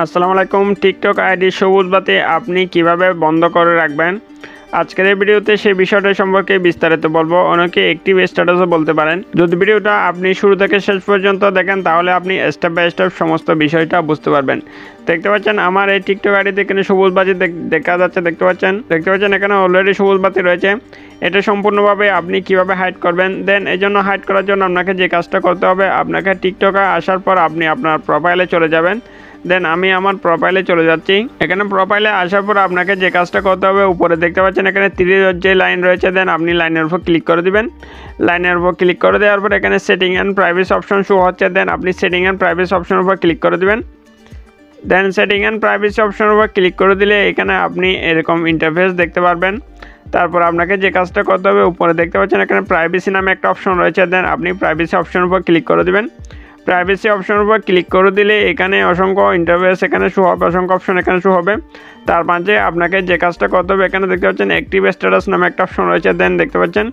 আসসালামু আলাইকুম। TikTok ID সবুজ বাতি আপনি কিভাবে বন্ধ করে রাখবেন, আজকের এই ভিডিওতে সেই বিষয়টা সম্পর্কে বিস্তারিত বলবো। অনেকে অ্যাক্টিভ স্ট্যাটাসও বলতে পারেন। যদি ভিডিওটা আপনি শুরু থেকে শেষ পর্যন্ত দেখেন তাহলে আপনি স্টেপ বাই স্টেপ সমস্ত বিষয়টা বুঝতে পারবেন। দেখতে পাচ্ছেন আমার এই টিকটক আইডিতে এখানে সবুজ বাতি দেখা যাচ্ছে। দেখতে পাচ্ছেন এখানে অলরেডি সবুজ বাতি রয়েছে। এটা সম্পূর্ণভাবে আপনি কিভাবে হাইড করবেন, দেন এই জন্য হাইড করার জন্য আপনাকে যে কাজটা করতে হবে, আপনাকে টিকটকে আসার পর আপনি আপনার প্রোফাইলে চলে যাবেন। দেন আমি আমার প্রোফাইলে চলে যাচ্ছি। এখানে প্রোফাইলে আসার পর আপনাকে যে কাজটা করতে হবে, উপরে দেখতে পাচ্ছেন এখানে তীরের যে লাইন রয়েছে, দেন আপনি লাইনের উপর ক্লিক করে দিবেন। লাইনের উপর ক্লিক করে দেওয়ার পর এখানে setting and privacy option show হচ্ছে, দেন আপনি সেটিং অ্যান্ড প্রাইভেসি অপশনের উপর ক্লিক করে দিবেন। দেন সেটিং অ্যান্ড প্রাইভেসি অপশনের উপর ক্লিক করে দিলে এখানে আপনি এরকম ইন্টারফেস দেখতে পারবেন। তারপর আপনাকে যে কাজটা করতে হবে, উপরে দেখতে পাচ্ছেন এখানে প্রাইভেসি নামে একটা অপশন রয়েছে, দেন আপনি প্রাইভেসি অপশনের উপর ক্লিক করে দিবেন। প্রাইভেসি অপশনের উপর ক্লিক করে দিলে এখানে অসংখ্য ইন্টারফেস এখানে শো হবে, অসংখ্য অপশন এখানে শো হবে। তার মাঝে আপনাকে যে কাজটা করতে হবে, এখানে দেখতে পাচ্ছেন অ্যাক্টিভ স্ট্যাটাস নামে একটা অপশন রয়েছে, দেন দেখতে পাচ্ছেন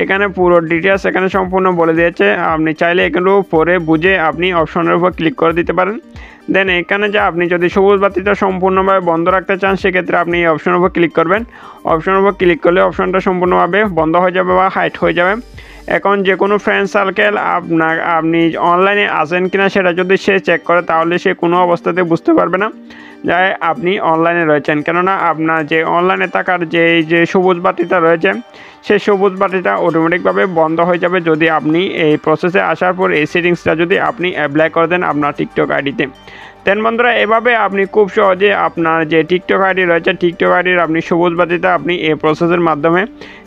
এখানে পুরো ডিটেলস এখানে সম্পূর্ণ বলে দিয়েছে। আপনি চাইলে এগুলো পরে বুঝে আপনি অপশনের উপর ক্লিক করে দিতে পারেন। দেন এখানে যে আপনি যদি সবুজ বাতিটা সম্পূর্ণভাবে বন্ধ রাখতে চান, সেক্ষেত্রে আপনি এই অপশনের উপর ক্লিক করবেন। অপশনের উপর ক্লিক করলে অপশনটা সম্পূর্ণভাবে বন্ধ হয়ে যাবে বা হাইড হয়ে যাবে। এখন যে কোনো ফ্রেন্ড সার্কেল আপনি অনলাইনে আছেন কিনা সেটা যদি সে চেক করে, তাহলে সে কোনো অবস্থাতে বুঝতে পারবে না যে আপনি অনলাইনে রয়েছেন। কেননা আপনার যে অনলাইনে থাকার যে সবুজ বাতিটা রয়েছে, সেই সবুজ বাতিটা অটোমেটিকভাবে বন্ধ হয়ে যাবে যদি আপনি এই প্রসেসে আসার পর এই সেটিংসটা যদি আপনি অ্যাপ্লাই করে দেন আপনার টিকটক আইডিতে। দেন বন্ধুরা, এভাবে আপনি খুব সহজে আপনার যে টিকটক আইডি রয়েছে, টিকটক আইডির আপনি সবুজ বাতিটা আপনি এই প্রসেসের মাধ্যমে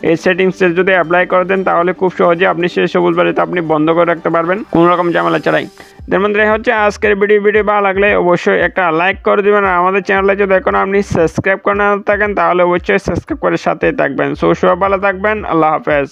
এই সেটিংসে যদি অ্যাপ্লাই করে দেন, তাহলে খুব সহজে আপনি সেই সবুজ বাতিটা আপনি বন্ধ করে রাখতে পারবেন কোনো রকম ঝামেলা ছাড়াই। দেন বন্ধুরা, হচ্ছে আজকের ভিডিও ভালো লাগলে অবশ্যই একটা লাইক করে দেবেন। আর আমাদের চ্যানেলে যদি এখন আপনি সাবস্ক্রাইব করে না থাকেন, তাহলে অবশ্যই সাবস্ক্রাইব করে সাথে থাকবেন। সো সবাই ভালো থাকবেন। আল্লাহ হাফেজ।